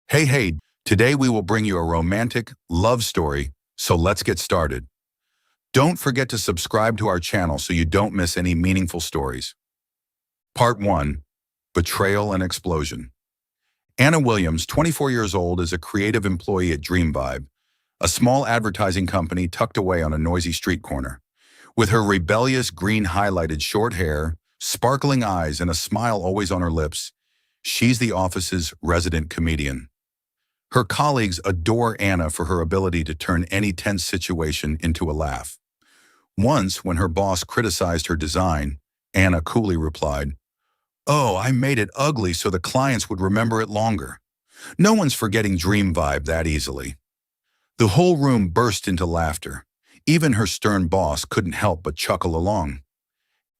Hey, today we will bring you a romantic love story, so let's get started. Don't forget to subscribe to our channel so you don't miss any meaningful stories. Part 1. Betrayal and Explosion. Anna Williams, 24 years old, is a creative employee at Dream Vibe, a small advertising company tucked away on a noisy street corner. With her rebellious green highlighted short hair, sparkling eyes, and a smile always on her lips, she's the office's resident comedian. Her colleagues adore Anna for her ability to turn any tense situation into a laugh. Once, when her boss criticized her design, Anna coolly replied, "Oh, I made it ugly so the clients would remember it longer." No one's forgetting Dream Vibe that easily. The whole room burst into laughter. Even her stern boss couldn't help but chuckle along.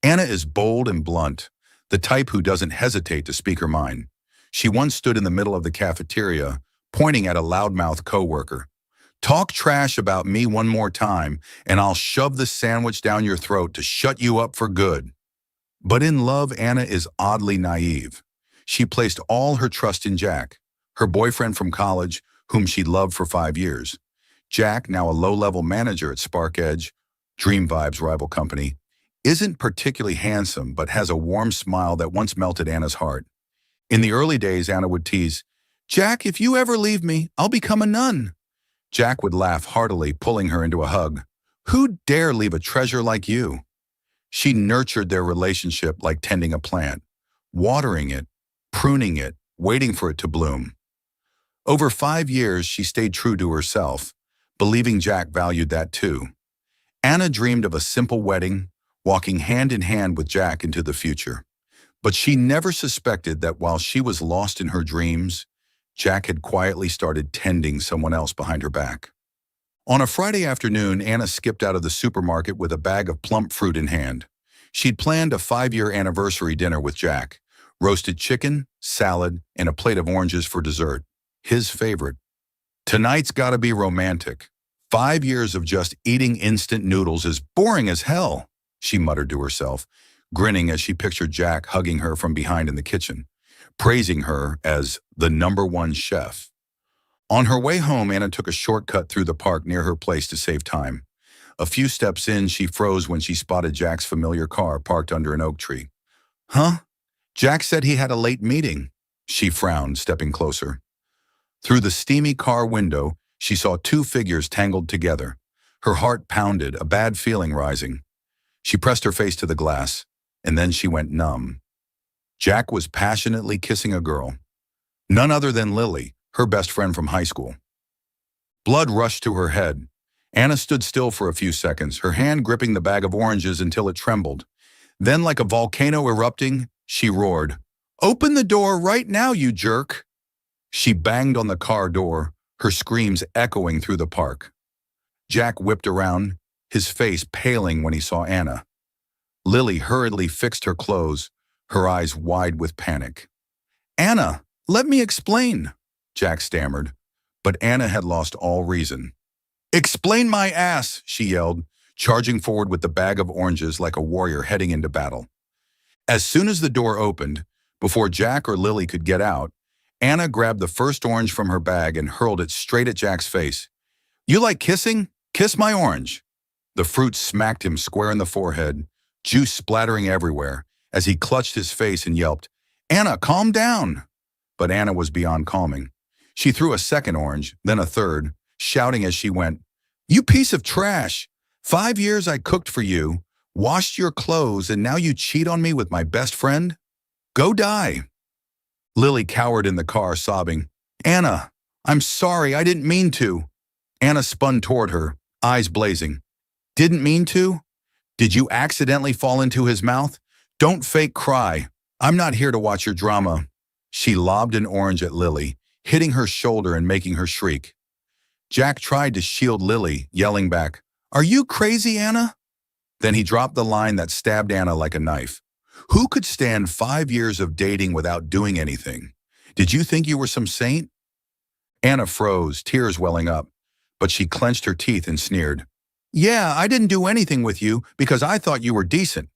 Anna is bold and blunt, the type who doesn't hesitate to speak her mind. She once stood in the middle of the cafeteria, pointing at a loudmouth coworker. "Talk trash about me one more time, and I'll shove the sandwich down your throat to shut you up for good." But in love, Anna is oddly naive. She placed all her trust in Jack, her boyfriend from college, whom she'd loved for 5 years. Jack, now a low-level manager at Spark Edge, Dream Vibe's rival company, isn't particularly handsome but has a warm smile that once melted Anna's heart. In the early days, Anna would tease, "Jack, if you ever leave me, I'll become a nun." Jack would laugh heartily, pulling her into a hug. "Who'd dare leave a treasure like you?" She nurtured their relationship like tending a plant, watering it, pruning it, waiting for it to bloom. Over 5 years, she stayed true to herself, believing Jack valued that too. Anna dreamed of a simple wedding, walking hand in hand with Jack into the future. But she never suspected that while she was lost in her dreams, Jack had quietly started tending someone else behind her back. On a Friday afternoon, Anna skipped out of the supermarket with a bag of plump fruit in hand. She'd planned a 5-year anniversary dinner with Jack, roasted chicken, salad, and a plate of oranges for dessert, his favorite. Tonight's gotta be romantic. 5 years of just eating instant noodles is boring as hell, she muttered to herself, grinning as she pictured Jack hugging her from behind in the kitchen, praising her as the #1 chef. On her way home, Anna took a shortcut through the park near her place to save time. A few steps in, she froze when she spotted Jack's familiar car parked under an oak tree. "Huh? Jack said he had a late meeting." She frowned, stepping closer. Through the steamy car window, she saw two figures tangled together. Her heart pounded, a bad feeling rising. She pressed her face to the glass, and then she went numb. Jack was passionately kissing a girl. None other than Lily, her best friend from high school. Blood rushed to her head. Anna stood still for a few seconds, her hand gripping the bag of oranges until it trembled. Then, like a volcano erupting, she roared, "Open the door right now, you jerk!" She banged on the car door, her screams echoing through the park. Jack whipped around, his face paling when he saw Anna. Lily hurriedly fixed her clothes, her eyes wide with panic. "Anna, let me explain," Jack stammered, but Anna had lost all reason. "Explain my ass," she yelled, charging forward with the bag of oranges like a warrior heading into battle. As soon as the door opened, before Jack or Lily could get out, Anna grabbed the first orange from her bag and hurled it straight at Jack's face. "You like kissing? Kiss my orange." The fruit smacked him square in the forehead, juice splattering everywhere, as he clutched his face and yelped, "Anna, calm down." But Anna was beyond calming. She threw a second orange, then a third, shouting as she went, "You piece of trash! 5 years I cooked for you, washed your clothes, and now you cheat on me with my best friend? Go die." Lily cowered in the car, sobbing, "Anna, I'm sorry, I didn't mean to." Anna spun toward her, eyes blazing. "Didn't mean to? Did you accidentally fall into his mouth? Don't fake cry. I'm not here to watch your drama." She lobbed an orange at Lily, hitting her shoulder and making her shriek. Jack tried to shield Lily, yelling back, "Are you crazy, Anna?" Then he dropped the line that stabbed Anna like a knife. "Who could stand 5 years of dating without doing anything? Did you think you were some saint?" Anna froze, tears welling up, but she clenched her teeth and sneered. "Yeah, I didn't do anything with you because I thought you were decent.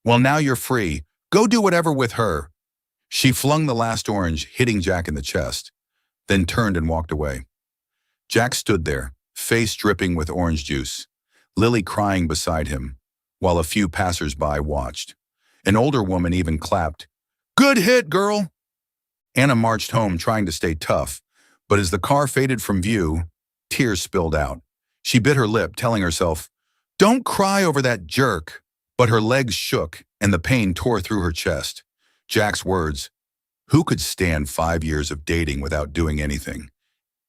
Well, now you're free. Go do whatever with her." She flung the last orange, hitting Jack in the chest. then turned and walked away. Jack stood there, face dripping with orange juice, Lily crying beside him, while a few passers-by watched. An older woman even clapped. "Good hit, girl!" Anna marched home trying to stay tough, but as the car faded from view, tears spilled out. She bit her lip, telling herself, "Don't cry over that jerk." But her legs shook and the pain tore through her chest. Jack's words, "Who could stand 5 years of dating without doing anything?"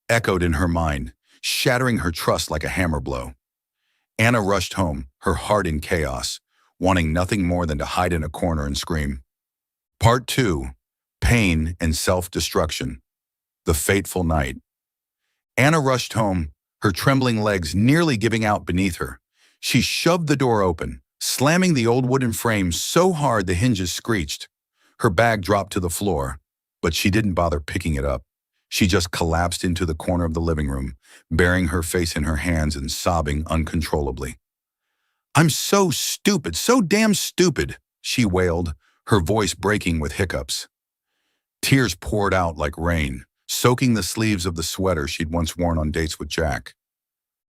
echoed in her mind, shattering her trust like a hammer blow. Anna rushed home, her heart in chaos, wanting nothing more than to hide in a corner and scream. Part 2. Pain and Self-Destruction. The Fateful Night. Anna rushed home, her trembling legs nearly giving out beneath her. She shoved the door open, slamming the old wooden frame so hard the hinges screeched. Her bag dropped to the floor, but she didn't bother picking it up. She just collapsed into the corner of the living room, burying her face in her hands and sobbing uncontrollably. "I'm so stupid, so damn stupid," she wailed, her voice breaking with hiccups. Tears poured out like rain, soaking the sleeves of the sweater she'd once worn on dates with Jack.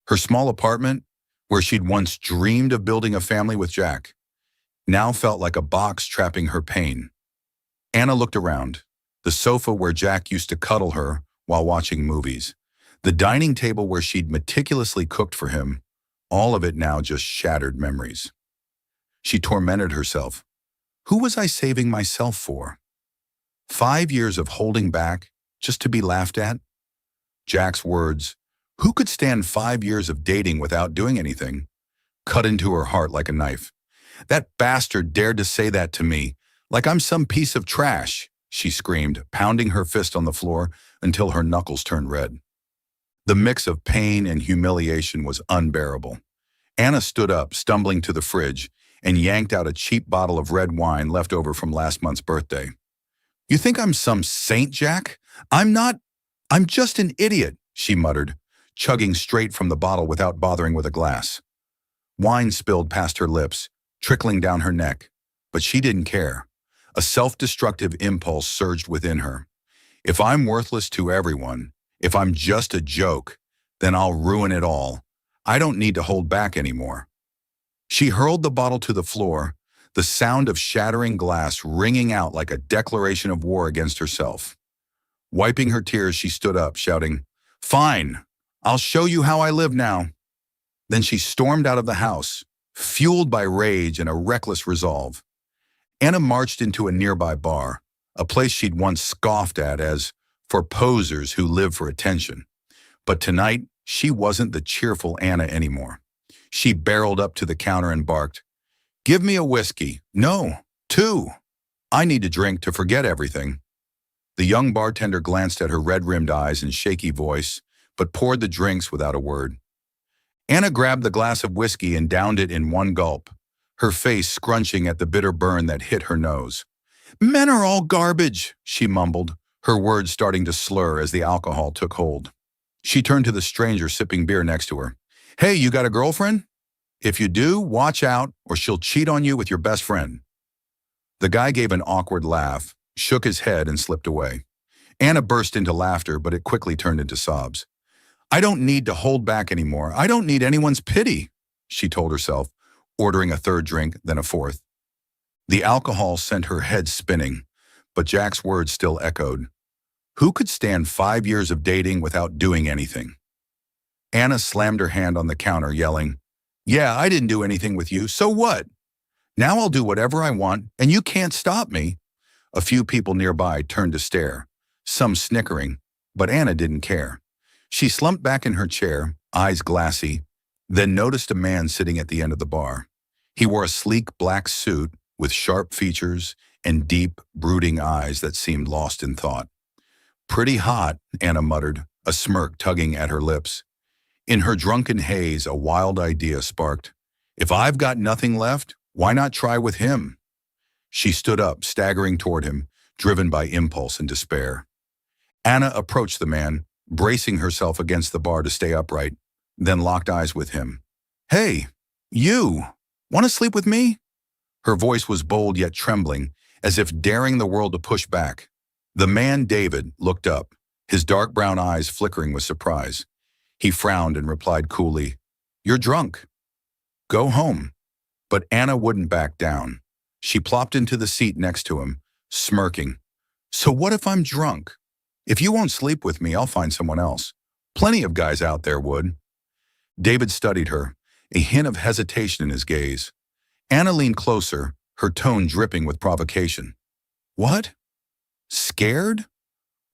Her small apartment, where she'd once dreamed of building a family with Jack, now felt like a box trapping her pain. Anna looked around. The sofa where Jack used to cuddle her while watching movies. The dining table where she'd meticulously cooked for him. All of it now just shattered memories. She tormented herself. Who was I saving myself for? 5 years of holding back just to be laughed at? Jack's words, "Who could stand 5 years of dating without doing anything?" cut into her heart like a knife. That bastard dared to say that to me, like I'm some piece of trash, she screamed, pounding her fist on the floor until her knuckles turned red. The mix of pain and humiliation was unbearable. Anna stood up, stumbling to the fridge, and yanked out a cheap bottle of red wine left over from last month's birthday. "You think I'm some saint, Jack? I'm not. I'm just an idiot," she muttered, chugging straight from the bottle without bothering with a glass. Wine spilled past her lips, trickling down her neck, but she didn't care. A self-destructive impulse surged within her. If I'm worthless to everyone, if I'm just a joke, then I'll ruin it all. I don't need to hold back anymore. She hurled the bottle to the floor, the sound of shattering glass ringing out like a declaration of war against herself. Wiping her tears, she stood up, shouting, "Fine, I'll show you how I live now." Then she stormed out of the house, fueled by rage and a reckless resolve. Anna marched into a nearby bar, a place she'd once scoffed at as for posers who live for attention. But tonight, she wasn't the cheerful Anna anymore. She barreled up to the counter and barked, "Give me a whiskey. No, 2. I need a drink to forget everything." The young bartender glanced at her red-rimmed eyes and shaky voice, but poured the drinks without a word. Anna grabbed the glass of whiskey and downed it in one gulp, her face scrunching at the bitter burn that hit her nose. "Men are all garbage," she mumbled, her words starting to slur as the alcohol took hold. She turned to the stranger sipping beer next to her. "Hey, you got a girlfriend? If you do, watch out, or she'll cheat on you with your best friend." The guy gave an awkward laugh, shook his head, and slipped away. Anna burst into laughter, but it quickly turned into sobs. "I don't need to hold back anymore. I don't need anyone's pity," she told herself, ordering a third drink, then a fourth. The alcohol sent her head spinning, but Jack's words still echoed. Who could stand 5 years of dating without doing anything? Anna slammed her hand on the counter, yelling, "Yeah, I didn't do anything with you, so what? Now I'll do whatever I want, and you can't stop me." A few people nearby turned to stare, some snickering, but Anna didn't care. She slumped back in her chair, eyes glassy, then noticed a man sitting at the end of the bar. He wore a sleek black suit with sharp features and deep, brooding eyes that seemed lost in thought. "Pretty hot," Anna muttered, a smirk tugging at her lips. In her drunken haze, a wild idea sparked. If I've got nothing left, why not try with him? She stood up, staggering toward him, driven by impulse and despair. Anna approached the man, bracing herself against the bar to stay upright, then locked eyes with him. "Hey, you, want to sleep with me?" Her voice was bold yet trembling, as if daring the world to push back. The man, David, looked up, his dark brown eyes flickering with surprise. He frowned and replied coolly, "You're drunk. Go home." But Anna wouldn't back down. She plopped into the seat next to him, smirking. "So what if I'm drunk? If you won't sleep with me, I'll find someone else. Plenty of guys out there would." David studied her, a hint of hesitation in his gaze. Anna leaned closer, her tone dripping with provocation. "What? Scared?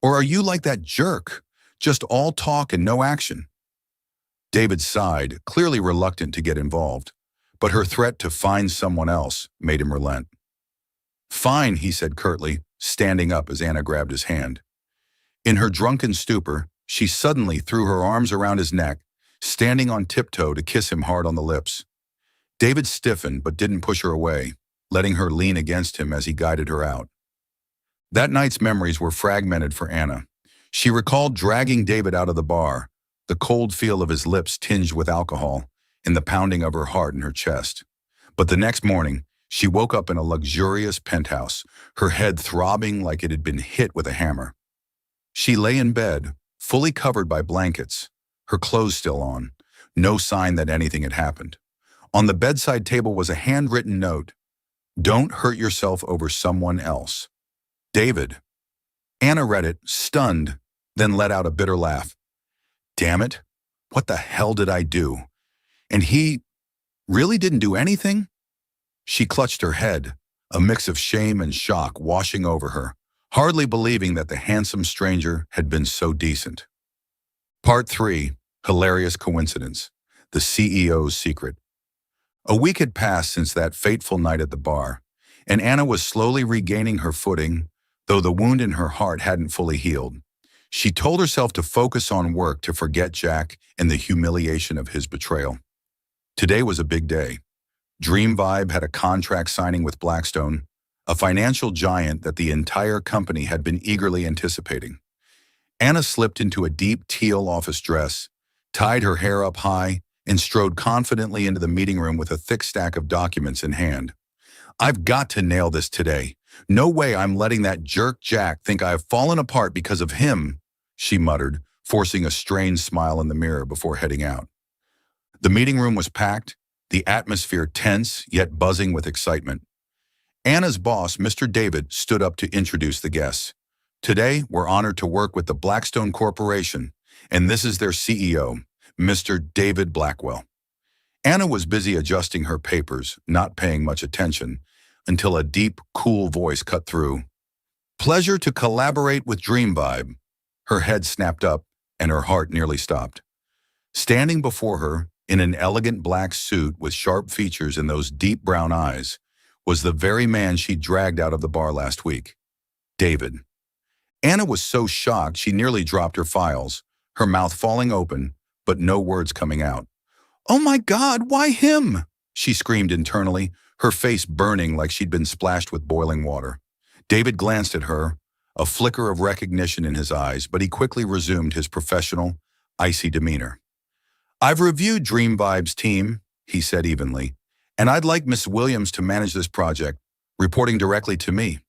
Or are you like that jerk, just all talk and no action?" David sighed, clearly reluctant to get involved, but her threat to find someone else made him relent. "Fine," he said curtly, standing up as Anna grabbed his hand. In her drunken stupor, she suddenly threw her arms around his neck, standing on tiptoe to kiss him hard on the lips. David stiffened but didn't push her away, letting her lean against him as he guided her out. That night's memories were fragmented for Anna. She recalled dragging David out of the bar, the cold feel of his lips tinged with alcohol, and the pounding of her heart in her chest. But the next morning, she woke up in a luxurious penthouse, her head throbbing like it had been hit with a hammer. She lay in bed, fully covered by blankets, her clothes still on, no sign that anything had happened. On the bedside table was a handwritten note, "Don't hurt yourself over someone else. David." Anna read it, stunned, then let out a bitter laugh. "Damn it, what the hell did I do? And he really didn't do anything?" She clutched her head, a mix of shame and shock washing over her, hardly believing that the handsome stranger had been so decent. Part 3. Hilarious Coincidence. The CEO's Secret. A week had passed since that fateful night at the bar, and Anna was slowly regaining her footing, though the wound in her heart hadn't fully healed. She told herself to focus on work to forget Jack and the humiliation of his betrayal. Today was a big day. Dream Vibe had a contract signing with Blackstone, a financial giant that the entire company had been eagerly anticipating. Anna slipped into a deep teal office dress, tied her hair up high, and strode confidently into the meeting room with a thick stack of documents in hand. "I've got to nail this today. No way I'm letting that jerk Jack think I've fallen apart because of him," she muttered, forcing a strained smile in the mirror before heading out. The meeting room was packed, the atmosphere tense yet buzzing with excitement. Anna's boss, Mr. David, stood up to introduce the guests. "Today, we're honored to work with the Blackstone Corporation, and this is their CEO, Mr. David Blackwell." Anna was busy adjusting her papers, not paying much attention, until a deep, cool voice cut through. "Pleasure to collaborate with Dream Vibe." Her head snapped up, and her heart nearly stopped. Standing before her, in an elegant black suit with sharp features and those deep brown eyes, was the very man she dragged out of the bar last week, David. Anna was so shocked she nearly dropped her files, her mouth falling open, but no words coming out. "Oh my God, why him?" she screamed internally, her face burning like she'd been splashed with boiling water. David glanced at her, a flicker of recognition in his eyes, but he quickly resumed his professional, icy demeanor. "I've reviewed Dream Vibe's team," he said evenly, "and I'd like Miss Williams to manage this project, reporting directly to me."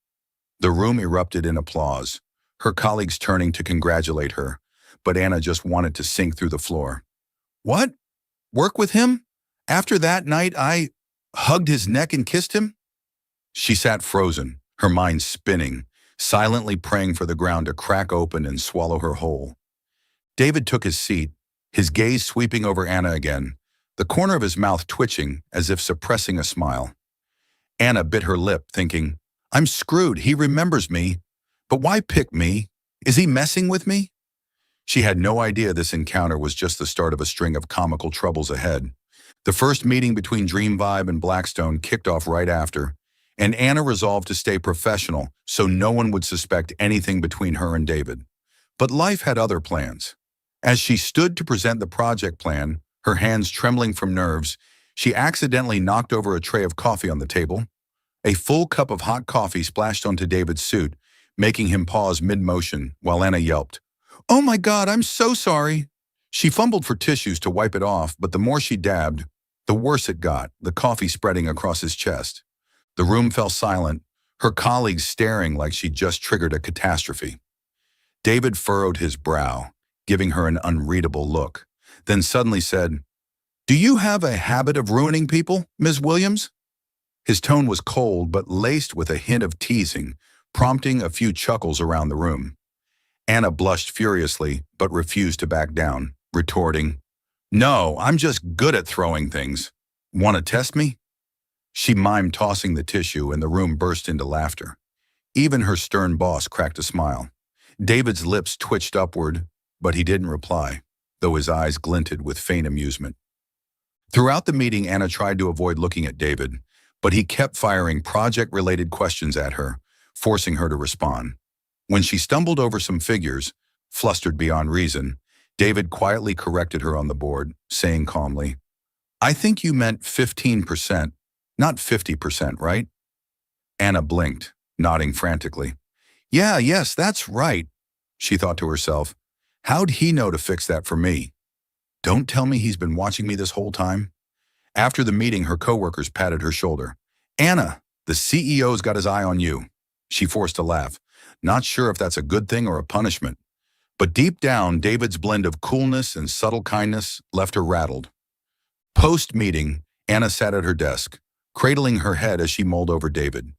The room erupted in applause, her colleagues turning to congratulate her, but Anna just wanted to sink through the floor. "What? Work with him? After that night I hugged his neck and kissed him?" She sat frozen, her mind spinning, silently praying for the ground to crack open and swallow her whole. David took his seat, his gaze sweeping over Anna again, the corner of his mouth twitching as if suppressing a smile. Anna bit her lip, thinking, "I'm screwed, he remembers me. But why pick me? Is he messing with me?" She had no idea this encounter was just the start of a string of comical troubles ahead. The first meeting between Dream Vibe and Blackstone kicked off right after, and Anna resolved to stay professional so no one would suspect anything between her and David. But life had other plans. As she stood to present the project plan, her hands trembling from nerves, she accidentally knocked over a tray of coffee on the table. A full cup of hot coffee splashed onto David's suit, making him pause mid-motion while Anna yelped, "Oh my God, I'm so sorry." She fumbled for tissues to wipe it off, but the more she dabbed, the worse it got, the coffee spreading across his chest. The room fell silent, her colleagues staring like she'd just triggered a catastrophe. David furrowed his brow, giving her an unreadable look, then suddenly said, "Do you have a habit of ruining people, Miss Williams?" His tone was cold but laced with a hint of teasing, prompting a few chuckles around the room. Anna blushed furiously but refused to back down, retorting, "No, I'm just good at throwing things. Want to test me?" She mimed tossing the tissue and the room burst into laughter. Even her stern boss cracked a smile. David's lips twitched upward, but he didn't reply, though his eyes glinted with faint amusement. Throughout the meeting, Anna tried to avoid looking at David, but he kept firing project-related questions at her, forcing her to respond. When she stumbled over some figures, flustered beyond reason, David quietly corrected her on the board, saying calmly, "I think you meant 15%, not 50%, right?" Anna blinked, nodding frantically. Yes, that's right," she thought to herself. "How'd he know to fix that for me? Don't tell me he's been watching me this whole time." After the meeting, her coworkers patted her shoulder. "Anna, the CEO's got his eye on you." She forced a laugh, not sure if that's a good thing or a punishment. But deep down, David's blend of coolness and subtle kindness left her rattled. Post-meeting, Anna sat at her desk, cradling her head as she mulled over David.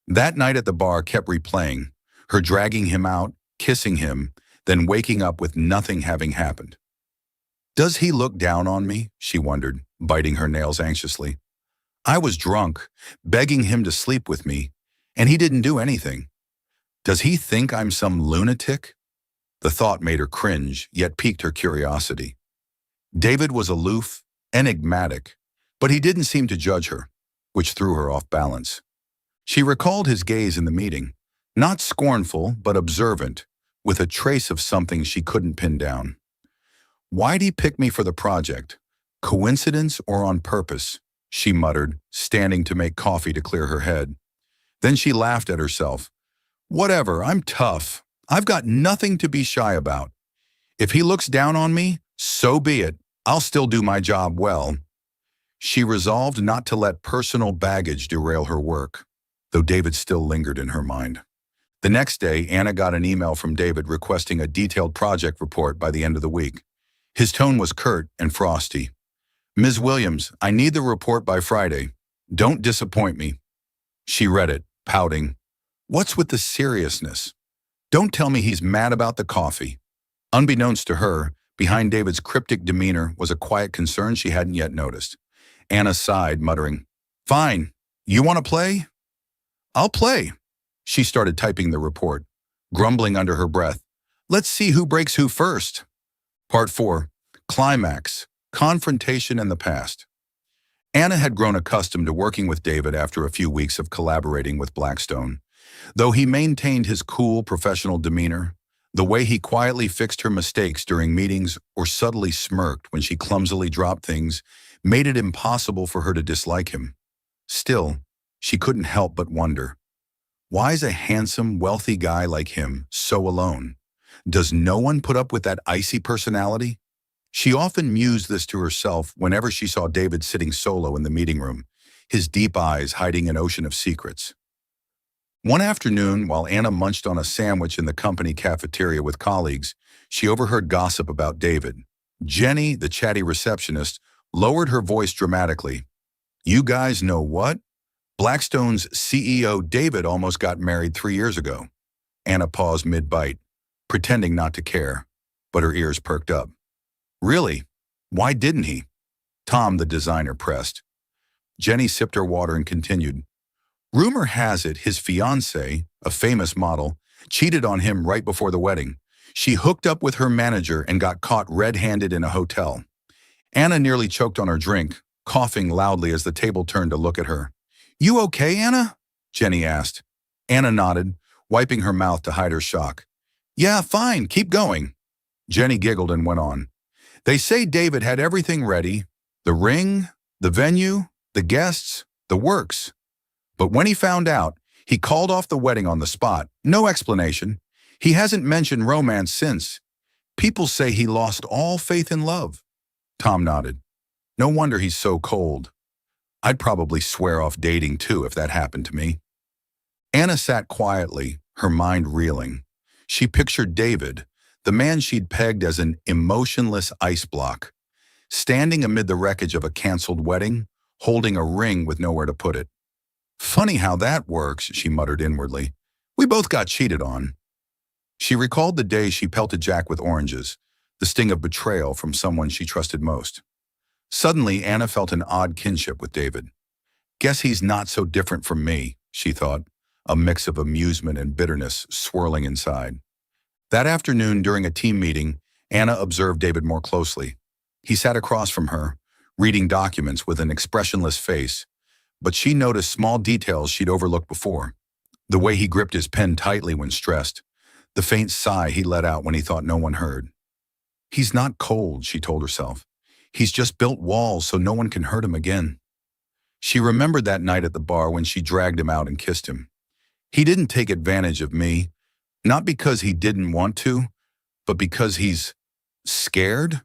That night at the bar kept replaying, her dragging him out, kissing him, then waking up with nothing having happened. "Does he look down on me?" she wondered, biting her nails anxiously. "I was drunk, begging him to sleep with me, and he didn't do anything. Does he think I'm some lunatic?" The thought made her cringe, yet piqued her curiosity. David was aloof, enigmatic, but he didn't seem to judge her, which threw her off balance. She recalled his gaze in the meeting, not scornful but observant, with a trace of something she couldn't pin down. "Why'd he pick me for the project? Coincidence or on purpose?" she muttered, standing to make coffee to clear her head. Then she laughed at herself. "Whatever, I'm tough. I've got nothing to be shy about. If he looks down on me, so be it. I'll still do my job well." She resolved not to let personal baggage derail her work, though David still lingered in her mind. The next day, Anna got an email from David requesting a detailed project report by the end of the week. His tone was curt and frosty. "Ms. Williams, I need the report by Friday. Don't disappoint me." She read it, pouting. What's with the seriousness? Don't tell me he's mad about the coffee. Unbeknownst to her, behind David's cryptic demeanor was a quiet concern she hadn't yet noticed. Anna sighed, muttering, "Fine. You want to play?" "I'll play." She started typing the report, grumbling under her breath. "Let's see who breaks who first." Part 4. Climax. Confrontation in the past. Anna had grown accustomed to working with David after a few weeks of collaborating with Blackstone. Though he maintained his cool, professional demeanor, the way he quietly fixed her mistakes during meetings or subtly smirked when she clumsily dropped things made it impossible for her to dislike him. Still, she couldn't help but wonder, why is a handsome, wealthy guy like him so alone? Does no one put up with that icy personality? She often mused this to herself whenever she saw David sitting solo in the meeting room, his deep eyes hiding an ocean of secrets. One afternoon, while Anna munched on a sandwich in the company cafeteria with colleagues, she overheard gossip about David. Jenny, the chatty receptionist, lowered her voice dramatically. "You guys know what? Blackstone's CEO David almost got married 3 years ago." Anna paused mid-bite, pretending not to care, but her ears perked up. "Really? Why didn't he?" Tom, the designer, pressed. Jenny sipped her water and continued. "Rumor has it his fiancée, a famous model, cheated on him right before the wedding. She hooked up with her manager and got caught red-handed in a hotel." Anna nearly choked on her drink, coughing loudly as the table turned to look at her. "You okay, Anna?" Jenny asked. Anna nodded, wiping her mouth to hide her shock. "Yeah, fine, keep going." Jenny giggled and went on. "They say David had everything ready, the ring, the venue, the guests, the works. But when he found out, he called off the wedding on the spot. No explanation. He hasn't mentioned romance since. People say he lost all faith in love." Tom nodded. "No wonder he's so cold. I'd probably swear off dating too if that happened to me." Anna sat quietly, her mind reeling. She pictured David, the man she'd pegged as an emotionless ice block, standing amid the wreckage of a canceled wedding, holding a ring with nowhere to put it. Funny how that works, she muttered inwardly. We both got cheated on. She recalled the day she pelted Jack with oranges, the sting of betrayal from someone she trusted most. Suddenly, Anna felt an odd kinship with David. Guess he's not so different from me, she thought, a mix of amusement and bitterness swirling inside. That afternoon, during a team meeting, Anna observed David more closely. He sat across from her, reading documents with an expressionless face, but she noticed small details she'd overlooked before. The way he gripped his pen tightly when stressed, the faint sigh he let out when he thought no one heard. He's not cold, she told herself. He's just built walls so no one can hurt him again. She remembered that night at the bar when she dragged him out and kissed him. He didn't take advantage of me, not because he didn't want to, but because he's scared.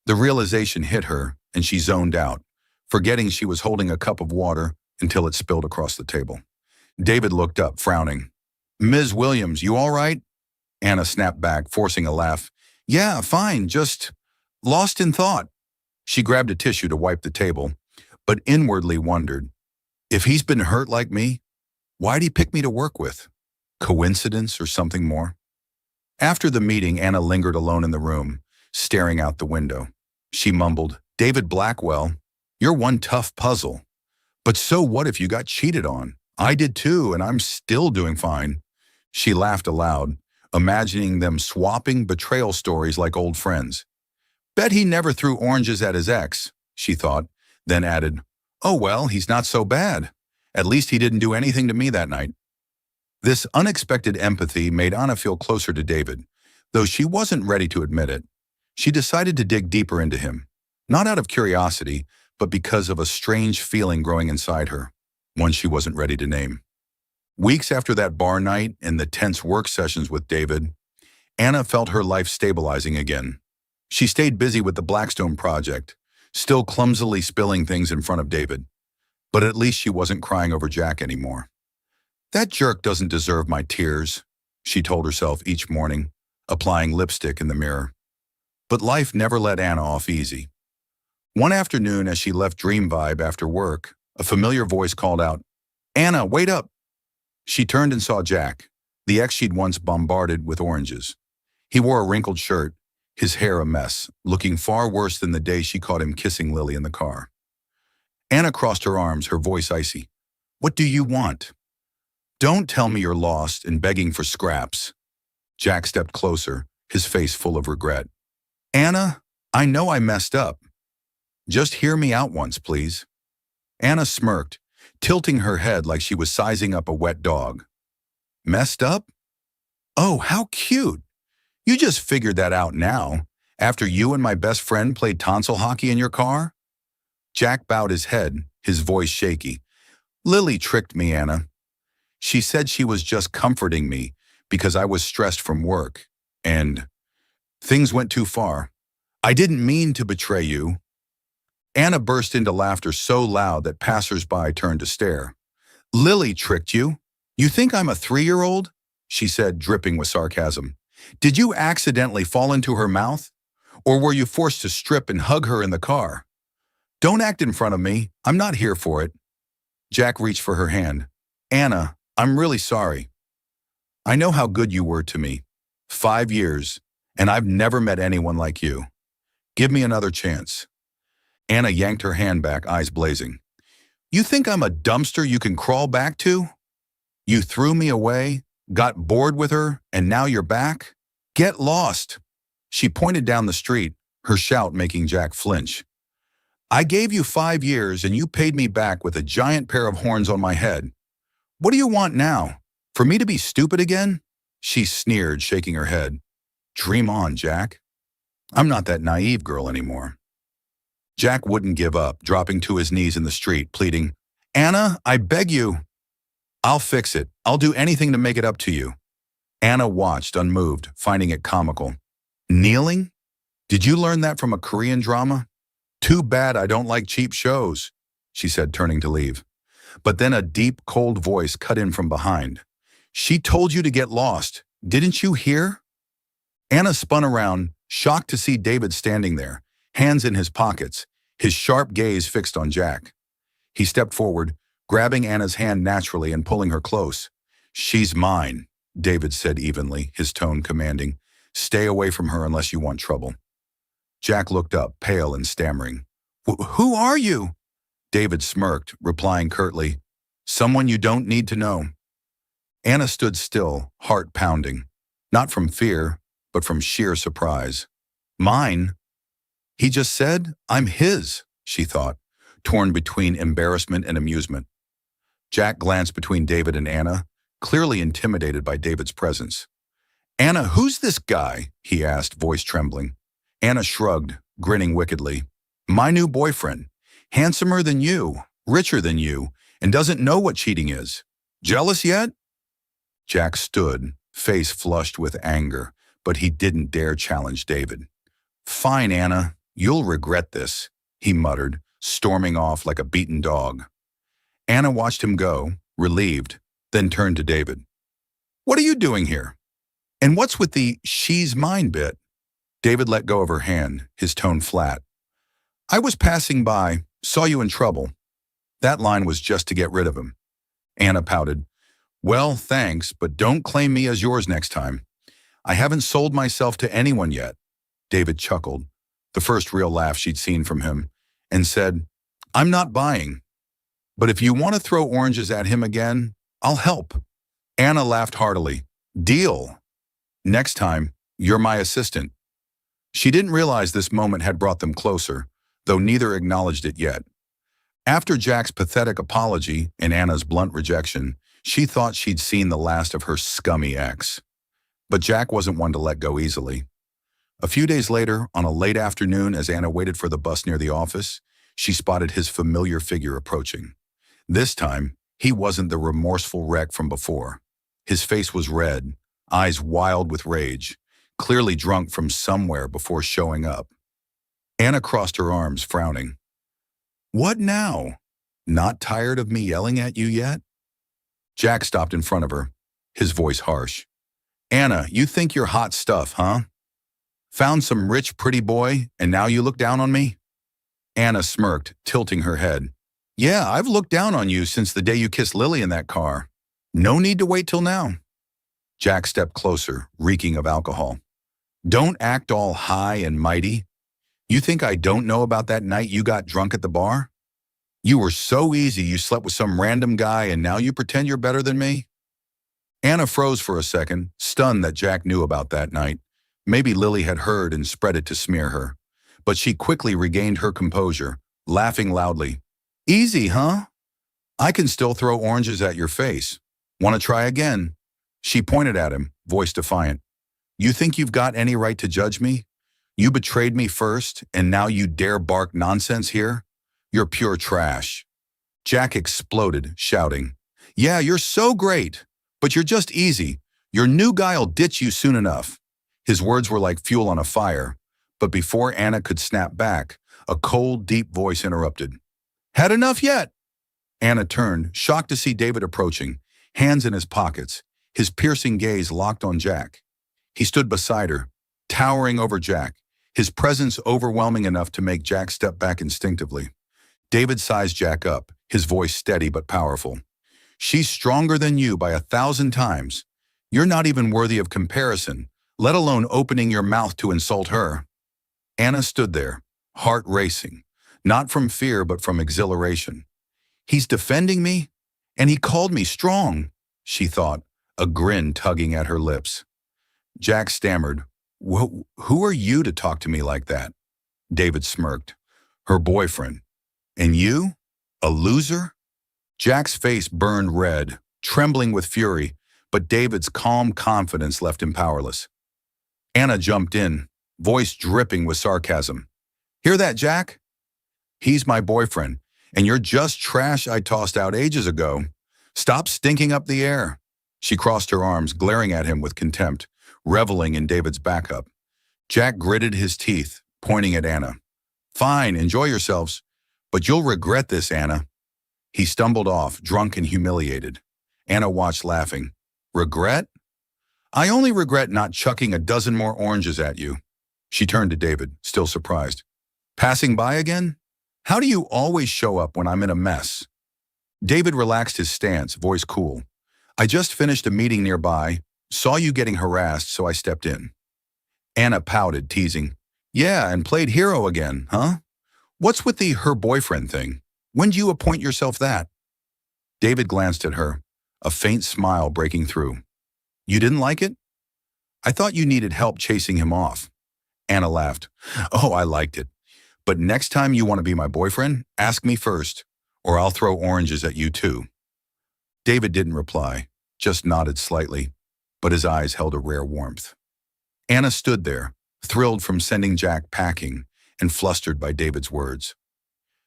The realization hit her, and she zoned out, forgetting she was holding a cup of water until it spilled across the table. David looked up, frowning. Ms. Williams, you all right? Anna snapped back, forcing a laugh. Yeah, fine, just lost in thought. She grabbed a tissue to wipe the table, but inwardly wondered, if he's been hurt like me, why'd he pick me to work with? Coincidence or something more? After the meeting, Anna lingered alone in the room, staring out the window. She mumbled, David Blackwell, you're one tough puzzle. But so what if you got cheated on? I did too, and I'm still doing fine. She laughed aloud, imagining them swapping betrayal stories like old friends. Bet he never threw oranges at his ex, she thought, then added, oh well, he's not so bad. At least he didn't do anything to me that night. This unexpected empathy made Anna feel closer to David, though she wasn't ready to admit it. She decided to dig deeper into him, not out of curiosity, but because of a strange feeling growing inside her, one she wasn't ready to name. Weeks after that bar night and the tense work sessions with David, Anna felt her life stabilizing again. She stayed busy with the Blackstone project, still clumsily spilling things in front of David. But at least she wasn't crying over Jack anymore. That jerk doesn't deserve my tears, she told herself each morning, applying lipstick in the mirror. But life never let Anna off easy. One afternoon, as she left Dream Vibe after work, a familiar voice called out, Anna, wait up! She turned and saw Jack, the ex she'd once bombarded with oranges. He wore a wrinkled shirt, his hair a mess, looking far worse than the day she caught him kissing Lily in the car. Anna crossed her arms, her voice icy. What do you want? Don't tell me you're lost and begging for scraps. Jack stepped closer, his face full of regret. Anna, I know I messed up. Just hear me out once, please. Anna smirked, tilting her head like she was sizing up a wet dog. Messed up? Oh, how cute. You just figured that out now, after you and my best friend played tonsil hockey in your car? Jack bowed his head, his voice shaky. Lily tricked me, Anna. She said she was just comforting me because I was stressed from work, and things went too far. I didn't mean to betray you. Anna burst into laughter so loud that passers-by turned to stare. Lily tricked you? You think I'm a 3-year-old? She said, dripping with sarcasm. Did you accidentally fall into her mouth? Or were you forced to strip and hug her in the car? Don't act in front of me. I'm not here for it. Jack reached for her hand. Anna, I'm really sorry. I know how good you were to me. 5 years, and I've never met anyone like you. Give me another chance. Anna yanked her hand back, eyes blazing. You think I'm a dumpster you can crawl back to? You threw me away, got bored with her, and now you're back? Get lost. She pointed down the street, her shout making Jack flinch. I gave you 5 years and you paid me back with a giant pair of horns on my head. What do you want now? For me to be stupid again? She sneered, shaking her head. Dream on, Jack. I'm not that naive girl anymore. Jack wouldn't give up, dropping to his knees in the street, pleading, Anna, I beg you. I'll fix it. I'll do anything to make it up to you. Anna watched, unmoved, finding it comical. Kneeling? Did you learn that from a Korean drama? Too bad I don't like cheap shows, she said, turning to leave. But then a deep, cold voice cut in from behind. She told you to get lost. Didn't you hear?" Anna spun around, shocked to see David standing there, hands in his pockets, his sharp gaze fixed on Jack. He stepped forward, grabbing Anna's hand naturally and pulling her close. "She's mine," David said evenly, his tone commanding. "Stay away from her unless you want trouble." Jack looked up, pale and stammering. "Who are you?" David smirked, replying curtly, "Someone you don't need to know." Anna stood still, heart pounding, not from fear, but from sheer surprise. "Mine? He just said, I'm his," she thought, torn between embarrassment and amusement. Jack glanced between David and Anna, clearly intimidated by David's presence. "Anna, who's this guy?" he asked, voice trembling. Anna shrugged, grinning wickedly. "My new boyfriend. Handsomer than you, richer than you, and doesn't know what cheating is. Jealous yet?" Jack stood, face flushed with anger, but he didn't dare challenge David. "Fine, Anna, you'll regret this," he muttered, storming off like a beaten dog. Anna watched him go, relieved, then turned to David. "What are you doing here? And what's with the 'she's mine' bit?" David let go of her hand, his tone flat. "I was passing by, saw you in trouble." That line was just to get rid of him. Anna pouted. "Well, thanks, but don't claim me as yours next time. I haven't sold myself to anyone yet." David chuckled, the first real laugh she'd seen from him, and said, "I'm not buying. But if you want to throw oranges at him again, I'll help." Anna laughed heartily. "Deal. Next time, you're my assistant." She didn't realize this moment had brought them closer, though neither acknowledged it yet. After Jack's pathetic apology and Anna's blunt rejection, she thought she'd seen the last of her scummy ex. But Jack wasn't one to let go easily. A few days later, on a late afternoon as Anna waited for the bus near the office, she spotted his familiar figure approaching. This time, he wasn't the remorseful wreck from before. His face was red, eyes wild with rage, clearly drunk from somewhere before showing up. Anna crossed her arms, frowning. "What now? Not tired of me yelling at you yet?" Jack stopped in front of her, his voice harsh. "Anna, you think you're hot stuff, huh? Found some rich, pretty boy, and now you look down on me?" Anna smirked, tilting her head. "Yeah, I've looked down on you since the day you kissed Lily in that car. No need to wait till now." Jack stepped closer, reeking of alcohol. "Don't act all high and mighty. You think I don't know about that night you got drunk at the bar? You were so easy you slept with some random guy and now you pretend you're better than me?" Anna froze for a second, stunned that Jack knew about that night. Maybe Lily had heard and spread it to smear her. But she quickly regained her composure, laughing loudly. "Easy, huh? I can still throw oranges at your face. Want to try again?" She pointed at him, voice defiant. "You think you've got any right to judge me? You betrayed me first, and now you dare bark nonsense here? You're pure trash." Jack exploded, shouting, "Yeah, you're so great, but you're just easy. Your new guy'll ditch you soon enough." His words were like fuel on a fire, but before Anna could snap back, a cold, deep voice interrupted. "Had enough yet?" Anna turned, shocked to see David approaching, hands in his pockets, his piercing gaze locked on Jack. He stood beside her, towering over Jack, his presence overwhelming enough to make Jack step back instinctively. David sized Jack up, his voice steady but powerful. "She's stronger than you by 1,000 times. You're not even worthy of comparison, let alone opening your mouth to insult her." Anna stood there, heart racing, not from fear but from exhilaration. "He's defending me, and he called me strong," she thought, a grin tugging at her lips. Jack stammered, Who are you to talk to me like that?" David smirked. "Her boyfriend. And you? A loser?" Jack's face burned red, trembling with fury, but David's calm confidence left him powerless. Anna jumped in, voice dripping with sarcasm. "Hear that, Jack? He's my boyfriend, and you're just trash I tossed out ages ago. Stop stinking up the air." She crossed her arms, glaring at him with contempt, reveling in David's backup. Jack gritted his teeth, pointing at Anna. "Fine, enjoy yourselves, but you'll regret this, Anna." He stumbled off, drunk and humiliated. Anna watched, laughing. "Regret? I only regret not chucking a dozen more oranges at you. She turned to David, still surprised. Passing by again? How do you always show up when I'm in a mess? David relaxed his stance, voice cool. I just finished a meeting nearby, saw you getting harassed, so I stepped in. Anna pouted, teasing. Yeah, and played hero again, huh? What's with the her boyfriend thing? When do you appoint yourself that? David glanced at her, a faint smile breaking through. You didn't like it? I thought you needed help chasing him off. Anna laughed. Oh, I liked it. But next time you want to be my boyfriend, ask me first, or I'll throw oranges at you too. David didn't reply, just nodded slightly, but his eyes held a rare warmth. Anna stood there, thrilled from sending Jack packing and flustered by David's words.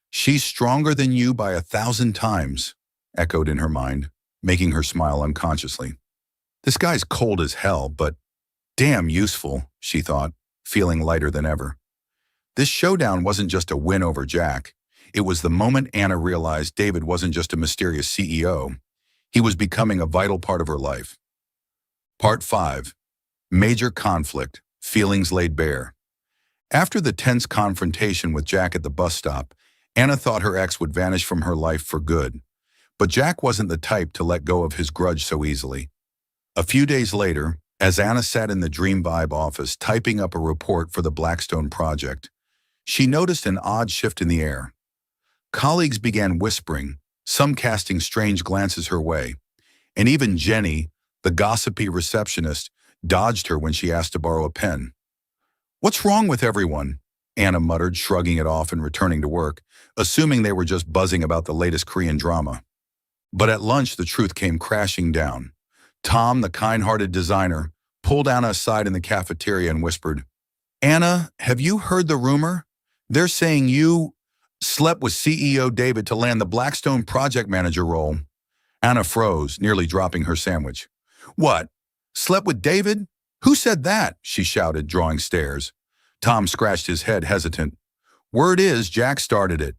She's stronger than you by 1,000 times, echoed in her mind, making her smile unconsciously. This guy's cold as hell, but damn useful, she thought, feeling lighter than ever. This showdown wasn't just a win over Jack. It was the moment Anna realized David wasn't just a mysterious CEO. He was becoming a vital part of her life. Part 5. Major conflict, feelings laid bare. After the tense confrontation with Jack at the bus stop, Anna thought her ex would vanish from her life for good. But Jack wasn't the type to let go of his grudge so easily. A few days later, as Anna sat in the Dream Vibe office typing up a report for the Blackstone project, she noticed an odd shift in the air. Colleagues began whispering, some casting strange glances her way, and even Jenny, the gossipy receptionist, dodged her when she asked to borrow a pen. What's wrong with everyone? Anna muttered, shrugging it off and returning to work, assuming they were just buzzing about the latest Korean drama. But at lunch, the truth came crashing down. Tom, the kind-hearted designer, pulled Anna aside in the cafeteria and whispered, Anna, have you heard the rumor? They're saying you slept with CEO David to land the Blackstone project manager role. Anna froze, nearly dropping her sandwich. What? Slept with David? Who said that? She shouted, drawing stares. Tom scratched his head, hesitant. Word is Jack started it.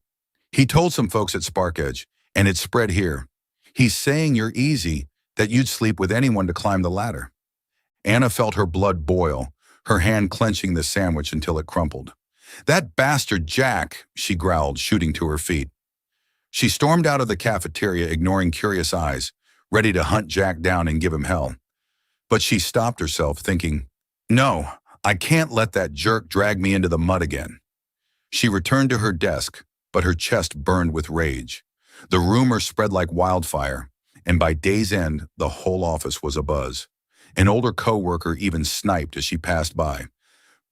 He told some folks at SparkEdge, and it spread here. He's saying you're easy, that you'd sleep with anyone to climb the ladder. Anna felt her blood boil, her hand clenching the sandwich until it crumpled. That bastard Jack, she growled, shooting to her feet. She stormed out of the cafeteria, ignoring curious eyes, ready to hunt Jack down and give him hell. But she stopped herself, thinking, no, I can't let that jerk drag me into the mud again. She returned to her desk, but her chest burned with rage. The rumor spread like wildfire, and by day's end, the whole office was abuzz. An older coworker even sniped as she passed by.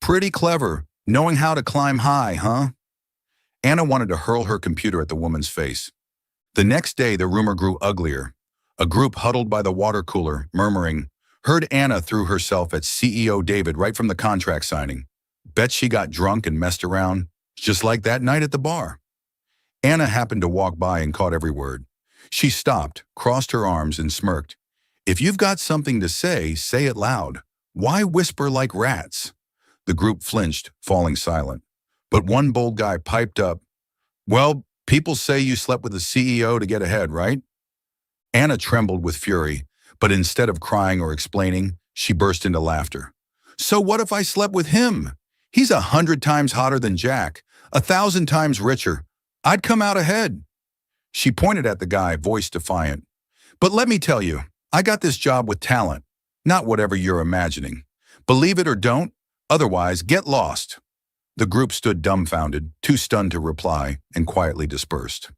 Pretty clever, knowing how to climb high, huh? Anna wanted to hurl her computer at the woman's face. The next day, the rumor grew uglier. A group huddled by the water cooler, murmuring, heard Anna threw herself at CEO David right from the contract signing. Bet she got drunk and messed around, just like that night at the bar. Anna happened to walk by and caught every word. She stopped, crossed her arms, and smirked. If you've got something to say it loud. Why whisper like rats? The group flinched, falling silent. But one bold guy piped up, well, people say you slept with the CEO to get ahead, right? Anna trembled with fury, but instead of crying or explaining, she burst into laughter. So what if I slept with him? He's 100 times hotter than Jack, 1,000 times richer. I'd come out ahead. She pointed at the guy, voice defiant. But let me tell you, I got this job with talent, not whatever you're imagining. Believe it or don't, otherwise get lost. The group stood dumbfounded, too stunned to reply, and quietly dispersed.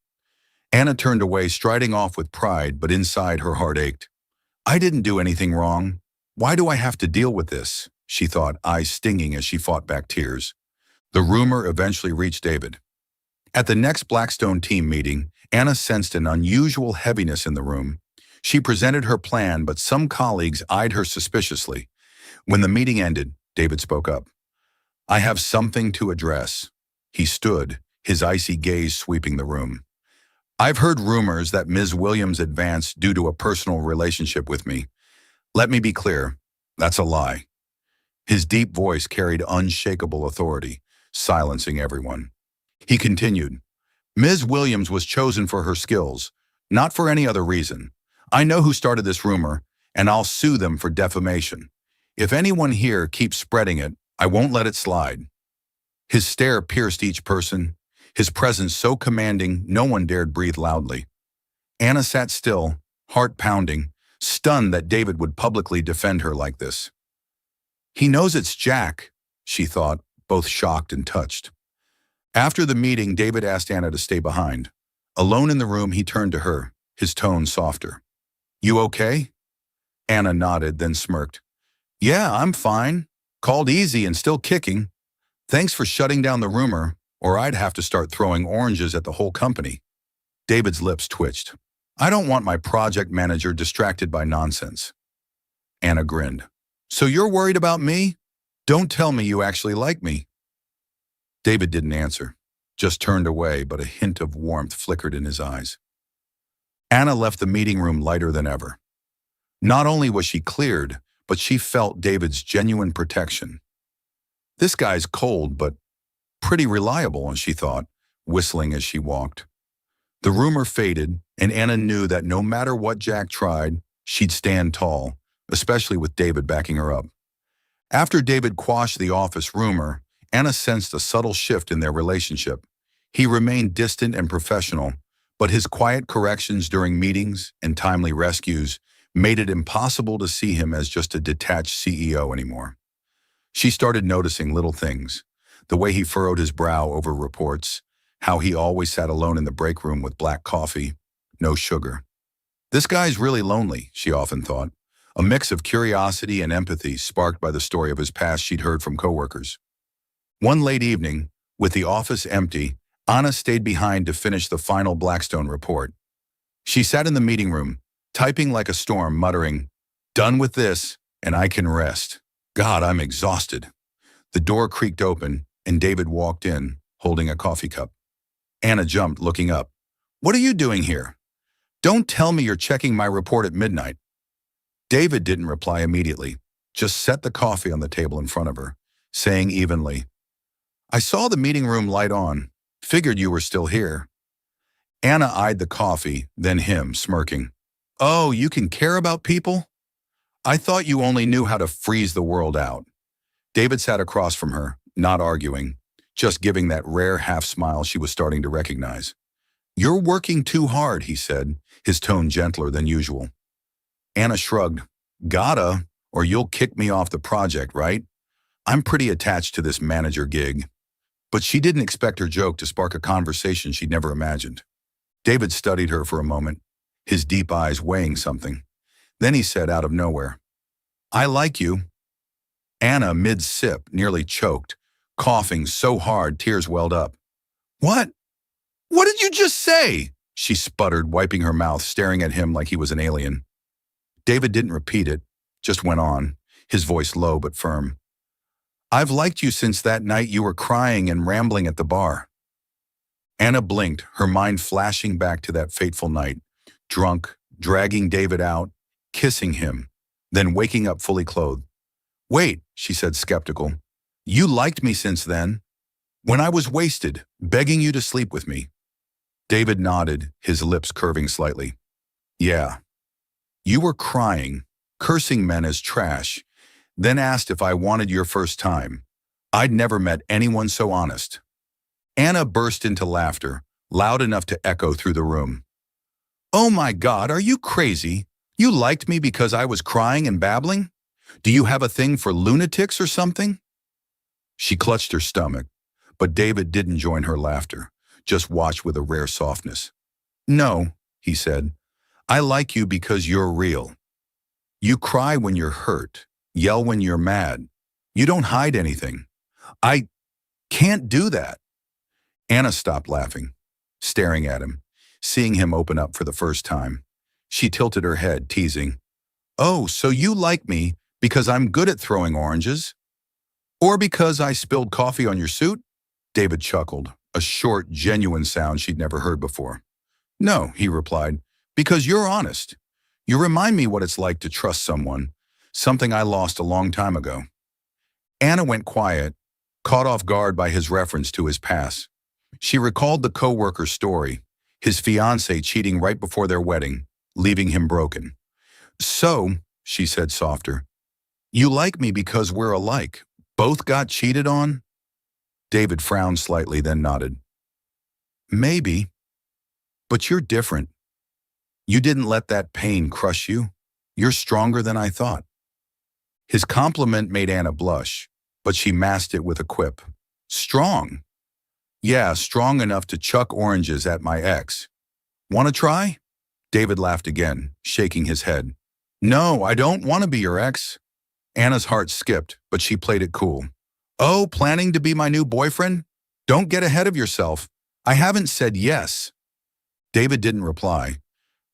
Anna turned away, striding off with pride, but inside her heart ached. I didn't do anything wrong. Why do I have to deal with this? She thought, eyes stinging as she fought back tears. The rumor eventually reached David. At the next Blackstone team meeting, Anna sensed an unusual heaviness in the room. She presented her plan, but some colleagues eyed her suspiciously. When the meeting ended, David spoke up. I have something to address. He stood, his icy gaze sweeping the room. I've heard rumors that Ms. Williams advanced due to a personal relationship with me. Let me be clear, that's a lie. His deep voice carried unshakable authority, silencing everyone. He continued, Ms. Williams was chosen for her skills, not for any other reason. I know who started this rumor, and I'll sue them for defamation. If anyone here keeps spreading it, I won't let it slide. His stare pierced each person, his presence so commanding no one dared breathe loudly. Anna sat still, heart pounding, stunned that David would publicly defend her like this. He knows it's Jack, she thought, both shocked and touched. After the meeting, David asked Anna to stay behind. Alone in the room, he turned to her, his tone softer. You okay? Anna nodded, then smirked. Yeah, I'm fine. Called easy and still kicking. Thanks for shutting down the rumor, or I'd have to start throwing oranges at the whole company. David's lips twitched. I don't want my project manager distracted by nonsense. Anna grinned. So you're worried about me? Don't tell me you actually like me. David didn't answer, just turned away, but a hint of warmth flickered in his eyes. Anna left the meeting room lighter than ever. Not only was she cleared, but she felt David's genuine protection. This guy's cold, but pretty reliable, she thought, whistling as she walked. The rumor faded, and Anna knew that no matter what Jack tried, she'd stand tall, especially with David backing her up. After David quashed the office rumor, Anna sensed a subtle shift in their relationship. He remained distant and professional, but his quiet corrections during meetings and timely rescues made it impossible to see him as just a detached CEO anymore. She started noticing little things, the way he furrowed his brow over reports, how he always sat alone in the break room with black coffee, no sugar. This guy's really lonely, she often thought, a mix of curiosity and empathy sparked by the story of his past she'd heard from coworkers. One late evening, with the office empty, Anna stayed behind to finish the final Blackstone report. She sat in the meeting room, typing like a storm, muttering, "Done with this, and I can rest. God, I'm exhausted." The door creaked open, and David walked in, holding a coffee cup. Anna jumped, looking up. "What are you doing here? Don't tell me you're checking my report at midnight." David didn't reply immediately, just set the coffee on the table in front of her, saying evenly, "I saw the meeting room light on. Figured you were still here." Anna eyed the coffee, then him, smirking. "Oh, you can care about people? I thought you only knew how to freeze the world out." David sat across from her, not arguing, just giving that rare half-smile she was starting to recognize. "You're working too hard," he said, his tone gentler than usual. Anna shrugged. "Gotta, or you'll kick me off the project, right? I'm pretty attached to this manager gig." But she didn't expect her joke to spark a conversation she'd never imagined. David studied her for a moment, his deep eyes weighing something. Then he said out of nowhere, "I like you." Anna, mid-sip, nearly choked, coughing so hard tears welled up. "What? What did you just say?" she sputtered, wiping her mouth, staring at him like he was an alien. David didn't repeat it, just went on, his voice low but firm. "I've liked you since that night you were crying and rambling at the bar." Anna blinked, her mind flashing back to that fateful night, drunk, dragging David out, kissing him, then waking up fully clothed. "Wait," she said, skeptical. "You liked me since then? When I was wasted, begging you to sleep with me?" David nodded, his lips curving slightly. "Yeah. You were crying, cursing men as trash, then asked if I wanted your first time. I'd never met anyone so honest." Anna burst into laughter, loud enough to echo through the room. "Oh my God, are you crazy? You liked me because I was crying and babbling? Do you have a thing for lunatics or something?" She clutched her stomach, but David didn't join her laughter, just watched with a rare softness. "No," he said, "I like you because you're real. You cry when you're hurt, yell when you're mad. You don't hide anything. I can't do that." Anna stopped laughing, staring at him, seeing him open up for the first time. She tilted her head, teasing. "Oh, so you like me because I'm good at throwing oranges? Or because I spilled coffee on your suit?" David chuckled, a short, genuine sound she'd never heard before. "No," he replied, "because you're honest. You remind me what it's like to trust someone, something I lost a long time ago." Anna went quiet, caught off guard by his reference to his past. She recalled the co-worker's story, his fiancée cheating right before their wedding, leaving him broken. "So," she said softer, You like me because we're alike. Both got cheated on? David frowned slightly, then nodded. Maybe, but you're different. You didn't let that pain crush you. You're stronger than I thought. His compliment made Anna blush, but she masked it with a quip. Strong? Yeah, strong enough to chuck oranges at my ex. Want to try? David laughed again, shaking his head. No, I don't want to be your ex. Anna's heart skipped, but she played it cool. Oh, planning to be my new boyfriend? Don't get ahead of yourself. I haven't said yes. David didn't reply,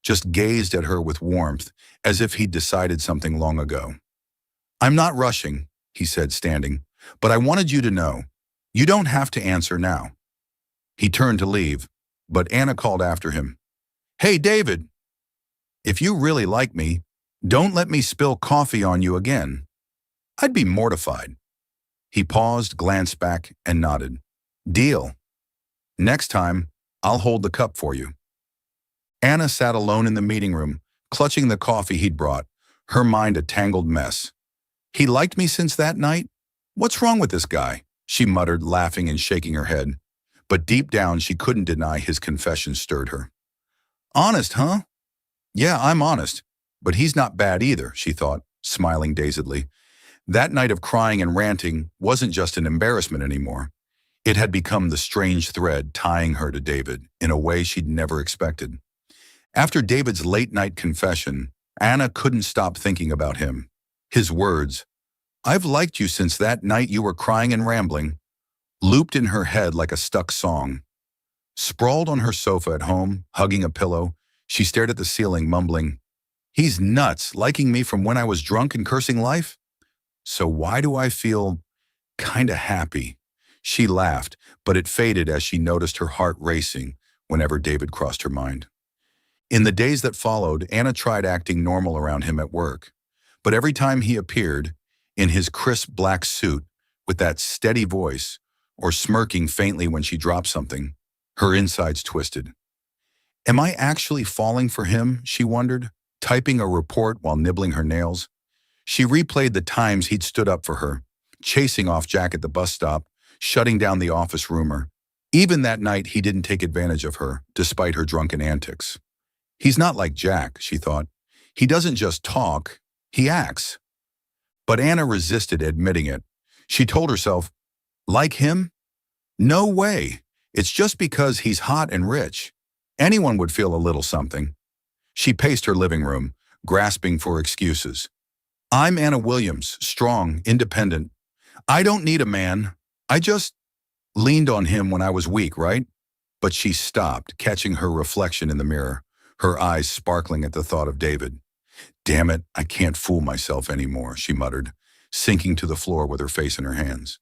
just gazed at her with warmth, as if he'd decided something long ago. I'm not rushing, he said, standing, but I wanted you to know. You don't have to answer now. He turned to leave, but Anna called after him. Hey, David, if you really like me, don't let me spill coffee on you again. I'd be mortified. He paused, glanced back, and nodded. Deal. Next time, I'll hold the cup for you. Anna sat alone in the meeting room, clutching the coffee he'd brought, her mind a tangled mess. He liked me since that night? What's wrong with this guy? She muttered, laughing and shaking her head. But deep down, she couldn't deny his confession stirred her. Honest, huh? Yeah, I'm honest. But he's not bad either, she thought, smiling dazedly. That night of crying and ranting wasn't just an embarrassment anymore. It had become the strange thread tying her to David in a way she'd never expected. After David's late-night confession, Anna couldn't stop thinking about him. His words, I've liked you since that night you were crying and rambling, looped in her head like a stuck song. Sprawled on her sofa at home, hugging a pillow, she stared at the ceiling, mumbling, He's nuts, liking me from when I was drunk and cursing life? So why do I feel kinda happy? She laughed, but it faded as she noticed her heart racing whenever David crossed her mind. In the days that followed, Anna tried acting normal around him at work. But every time he appeared, in his crisp black suit, with that steady voice, or smirking faintly when she dropped something, her insides twisted. Am I actually falling for him, she wondered, typing a report while nibbling her nails. She replayed the times he'd stood up for her, chasing off Jack at the bus stop, shutting down the office rumor. Even that night, he didn't take advantage of her, despite her drunken antics. He's not like Jack, she thought. He doesn't just talk, he acts. But Anna resisted admitting it. She told herself, like him? No way. It's just because he's hot and rich. Anyone would feel a little something. She paced her living room, grasping for excuses. I'm Anna Williams, strong, independent. I don't need a man. I just leaned on him when I was weak, right? But she stopped, catching her reflection in the mirror, her eyes sparkling at the thought of David. Damn it, I can't fool myself anymore, she muttered, sinking to the floor with her face in her hands.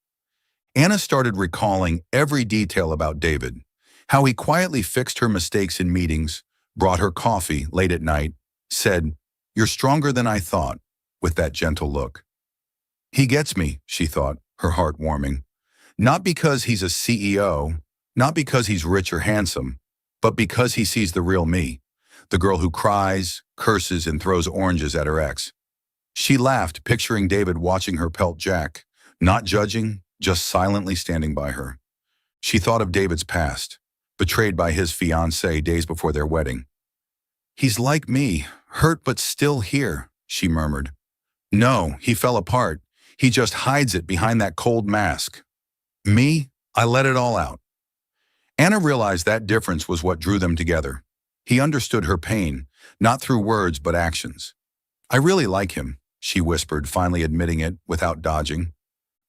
Anna started recalling every detail about David, how he quietly fixed her mistakes in meetings, brought her coffee late at night, said, You're stronger than I thought, with that gentle look. He gets me, she thought, her heart warming. Not because he's a CEO, not because he's rich or handsome, but because he sees the real me, the girl who cries, curses, and throws oranges at her ex. She laughed, picturing David watching her pelt Jack, not judging, just silently standing by her. She thought of David's past, betrayed by his fiancée days before their wedding. He's like me, hurt but still here, she murmured. No, he fell apart. He just hides it behind that cold mask. Me, I let it all out. Anna realized that difference was what drew them together. He understood her pain, not through words but actions. I really like him, she whispered, finally admitting it without dodging.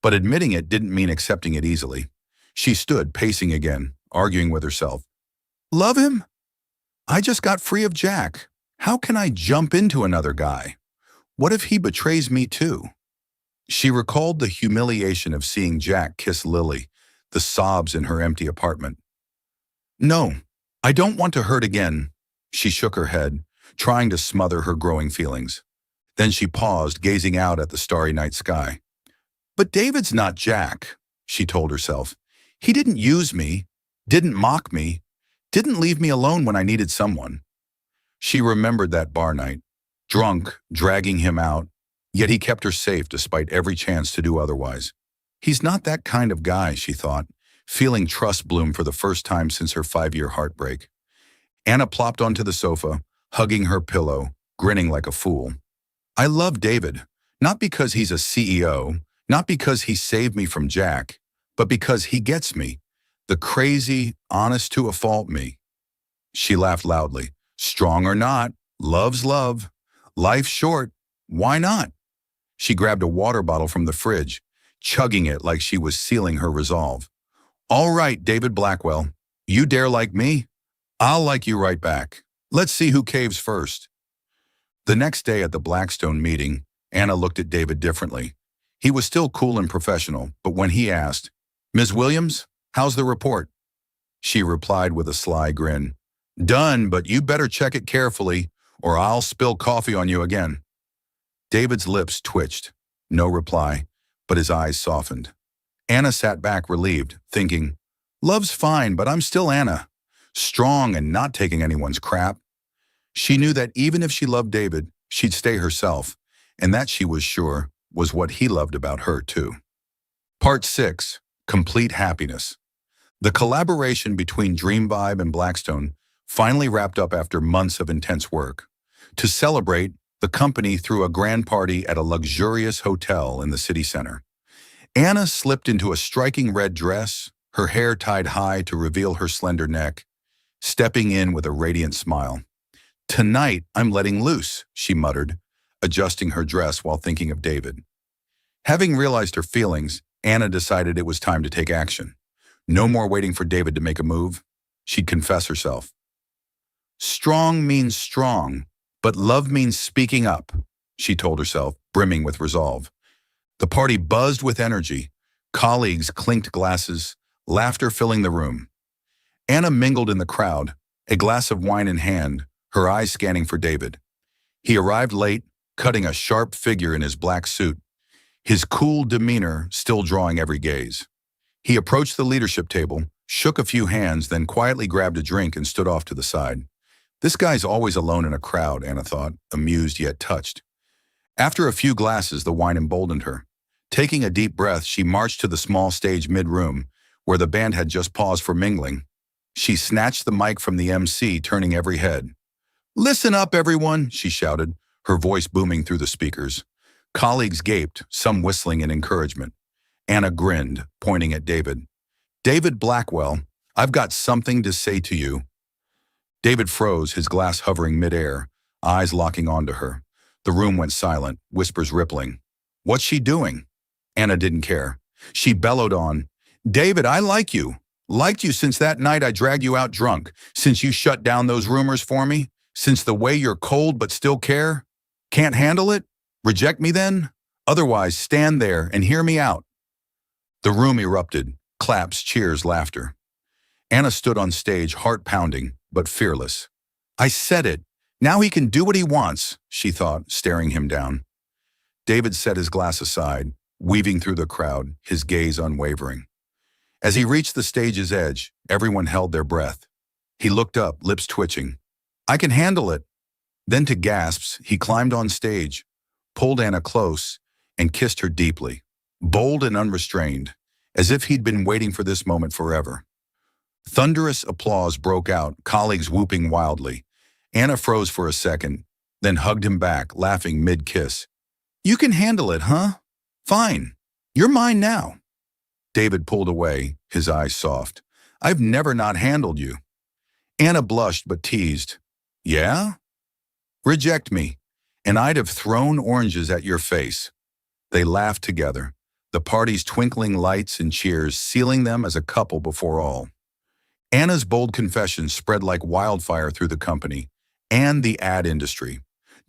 But admitting it didn't mean accepting it easily. She stood, pacing again, arguing with herself. Love him? I just got free of Jack. How can I jump into another guy? What if he betrays me too? She recalled the humiliation of seeing Jack kiss Lily, the sobs in her empty apartment. No, I don't want to hurt again. She shook her head, trying to smother her growing feelings. Then she paused, gazing out at the starry night sky. But David's not Jack, she told herself. He didn't use me, didn't mock me, didn't leave me alone when I needed someone. She remembered that bar night, drunk, dragging him out, Yet he kept her safe despite every chance to do otherwise. He's not that kind of guy, she thought, feeling trust bloom for the first time since her 5-year heartbreak. Anna plopped onto the sofa, hugging her pillow, grinning like a fool. I love David, not because he's a CEO, not because he saved me from Jack, but because he gets me, the crazy, honest-to-a-fault me. She laughed loudly. Strong or not, love's love. Life's short. Why not? She grabbed a water bottle from the fridge, chugging it like she was sealing her resolve. All right, David Blackwell. You dare like me? I'll like you right back. Let's see who caves first. The next day at the Blackstone meeting, Anna looked at David differently. He was still cool and professional, but when he asked, Ms. Williams, how's the report? She replied with a sly grin. Done, but you better check it carefully, or I'll spill coffee on you again. David's lips twitched. No reply, but his eyes softened. Anna sat back relieved, thinking, love's fine, but I'm still Anna. Strong and not taking anyone's crap. She knew that even if she loved David, she'd stay herself, and that, she was sure, was what he loved about her too. Part 6. Complete Happiness. The collaboration between Dream Vibe and Blackstone finally wrapped up after months of intense work. To celebrate, the company threw a grand party at a luxurious hotel in the city center. Anna slipped into a striking red dress, her hair tied high to reveal her slender neck, stepping in with a radiant smile. Tonight, I'm letting loose, she muttered, adjusting her dress while thinking of David. Having realized her feelings, Anna decided it was time to take action. No more waiting for David to make a move. She'd confess herself. Strong means strong, but love means speaking up, she told herself, brimming with resolve. The party buzzed with energy. Colleagues clinked glasses, laughter filling the room. Anna mingled in the crowd, a glass of wine in hand, her eyes scanning for David. He arrived late, cutting a sharp figure in his black suit, his cool demeanor still drawing every gaze. He approached the leadership table, shook a few hands, then quietly grabbed a drink and stood off to the side. This guy's always alone in a crowd, Anna thought, amused yet touched. After a few glasses, the wine emboldened her. Taking a deep breath, she marched to the small stage mid-room, where the band had just paused for mingling. She snatched the mic from the MC, turning every head. Listen up, everyone, she shouted, her voice booming through the speakers. Colleagues gaped, some whistling in encouragement. Anna grinned, pointing at David. David Blackwell, I've got something to say to you. David froze, his glass hovering midair, eyes locking onto her. The room went silent, whispers rippling. What's she doing? Anna didn't care. She bellowed on. David, I like you. Liked you since that night I dragged you out drunk, since you shut down those rumors for me, since the way you're cold but still care. Can't handle it? Reject me then? Otherwise, stand there and hear me out. The room erupted. Claps, cheers, laughter. Anna stood on stage, heart pounding, but fearless. I said it. Now he can do what he wants, she thought, staring him down. David set his glass aside, weaving through the crowd, his gaze unwavering. As he reached the stage's edge, everyone held their breath. He looked up, lips twitching. I can handle it. Then to gasps, he climbed on stage, pulled Anna close, and kissed her deeply, bold and unrestrained, as if he'd been waiting for this moment forever. Thunderous applause broke out, colleagues whooping wildly. Anna froze for a second, then hugged him back, laughing mid-kiss. You can handle it, huh? Fine. You're mine now. David pulled away, his eyes soft. I've never not handled you. Anna blushed but teased. Yeah? Reject me, and I'd have thrown oranges at your face. They laughed together, the party's twinkling lights and cheers sealing them as a couple before all. Anna's bold confession spread like wildfire through the company and the ad industry.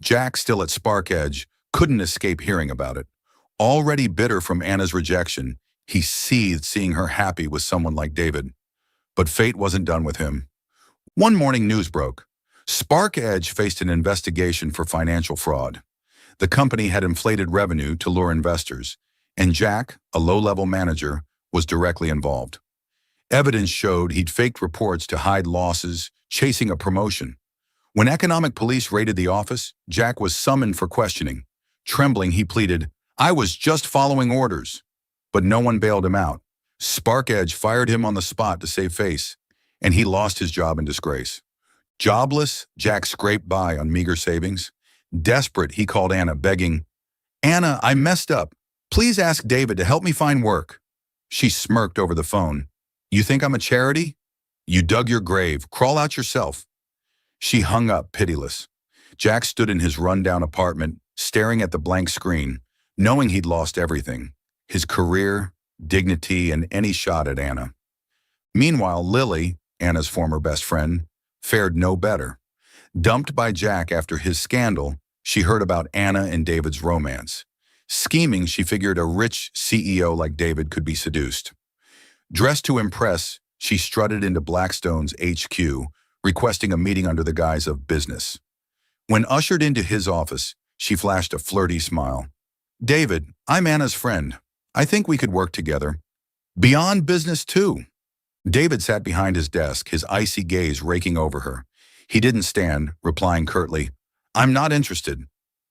Jack, still at Spark Edge, couldn't escape hearing about it. Already bitter from Anna's rejection, he seethed seeing her happy with someone like David. But fate wasn't done with him. One morning, news broke. Spark Edge faced an investigation for financial fraud. The company had inflated revenue to lure investors, and Jack, a low-level manager, was directly involved. Evidence showed he'd faked reports to hide losses, chasing a promotion. When economic police raided the office, Jack was summoned for questioning. Trembling, he pleaded, "I was just following orders." But no one bailed him out. Spark Edge fired him on the spot to save face, and he lost his job in disgrace. Jobless, Jack scraped by on meager savings. Desperate, he called Anna, begging, "Anna, I messed up. Please ask David to help me find work." She smirked over the phone. "You think I'm a charity? You dug your grave. Crawl out yourself." She hung up, pitiless. Jack stood in his rundown apartment, staring at the blank screen, knowing he'd lost everything: his career, dignity, and any shot at Anna. Meanwhile, Lily, Anna's former best friend, fared no better. Dumped by Jack after his scandal, she heard about Anna and David's romance. Scheming, she figured a rich CEO like David could be seduced. Dressed to impress, she strutted into Blackstone's HQ, requesting a meeting under the guise of business. When ushered into his office, she flashed a flirty smile. "David, I'm Anna's friend. I think we could work together. Beyond business, too." David sat behind his desk, his icy gaze raking over her. He didn't stand, replying curtly, "I'm not interested."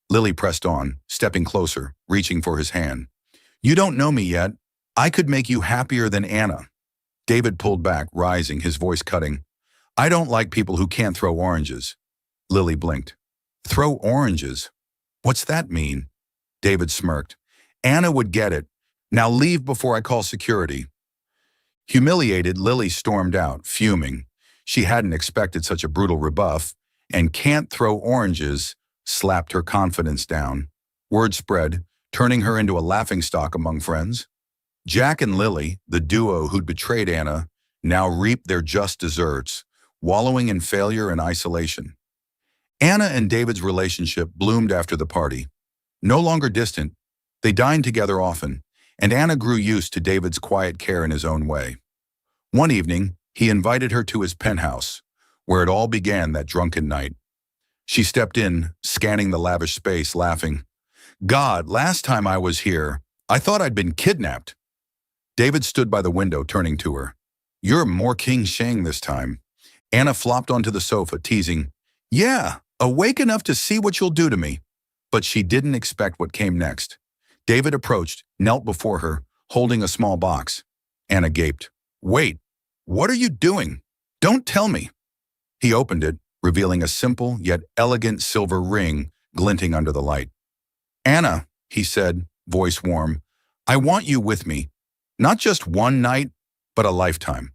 Lily pressed on, stepping closer, reaching for his hand. "You don't know me yet. I could make you happier than Anna." David pulled back, rising, his voice cutting. "I don't like people who can't throw oranges." Lily blinked. "Throw oranges? What's that mean?" David smirked. "Anna would get it. Now leave before I call security." Humiliated, Lily stormed out, fuming. She hadn't expected such a brutal rebuff, and "can't throw oranges" slapped her confidence down. Word spread, turning her into a laughingstock among friends. Jack and Lily, the duo who'd betrayed Anna, now reaped their just deserts, wallowing in failure and isolation. Anna and David's relationship bloomed after the party. No longer distant, they dined together often, and Anna grew used to David's quiet care in his own way. One evening, he invited her to his penthouse, where it all began that drunken night. She stepped in, scanning the lavish space, laughing. "God, last time I was here, I thought I'd been kidnapped." David stood by the window, turning to her. "You're more King Shang this time." Anna flopped onto the sofa, teasing, "Yeah, awake enough to see what you'll do to me." But she didn't expect what came next. David approached, knelt before her, holding a small box. Anna gaped. "Wait, what are you doing? Don't tell me." He opened it, revealing a simple yet elegant silver ring glinting under the light. "Anna," he said, voice warm, "I want you with me. Not just one night, but a lifetime."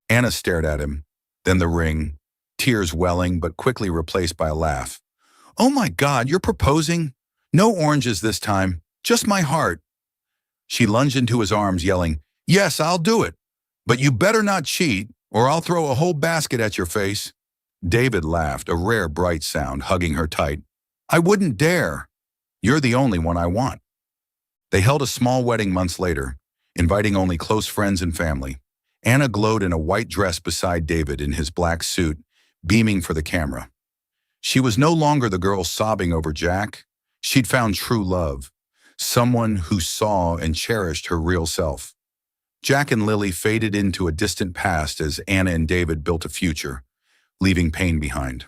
Anna stared at him, then the ring, tears welling but quickly replaced by a laugh. "Oh my God, you're proposing? No oranges this time, just my heart." She lunged into his arms, yelling, "Yes, I'll do it. But you better not cheat, or I'll throw a whole basket at your face." David laughed, a rare bright sound, hugging her tight. "I wouldn't dare. You're the only one I want." They held a small wedding months later, inviting only close friends and family. Anna glowed in a white dress beside David in his black suit, beaming for the camera. She was no longer the girl sobbing over Jack. She'd found true love, someone who saw and cherished her real self. Jack and Lily faded into a distant past as Anna and David built a future, leaving pain behind.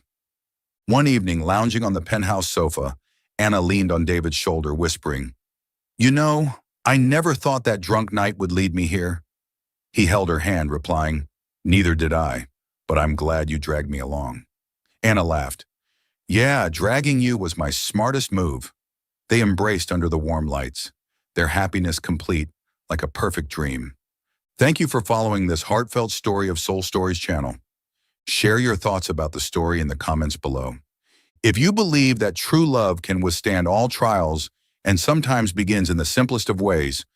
One evening, lounging on the penthouse sofa, Anna leaned on David's shoulder, whispering, "You know, I never thought that drunk night would lead me here." He held her hand, replying, "Neither did I, but I'm glad you dragged me along." Anna laughed. "Yeah, dragging you was my smartest move." They embraced under the warm lights, their happiness complete, like a perfect dream. Thank you for following this heartfelt story of Soul Stories channel. Share your thoughts about the story in the comments below. If you believe that true love can withstand all trials and sometimes begins in the simplest of ways,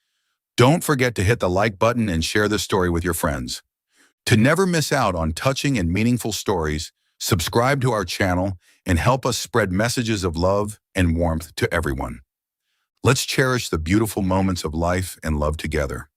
don't forget to hit the like button and share this story with your friends. To never miss out on touching and meaningful stories, subscribe to our channel and help us spread messages of love and warmth to everyone. Let's cherish the beautiful moments of life and love together.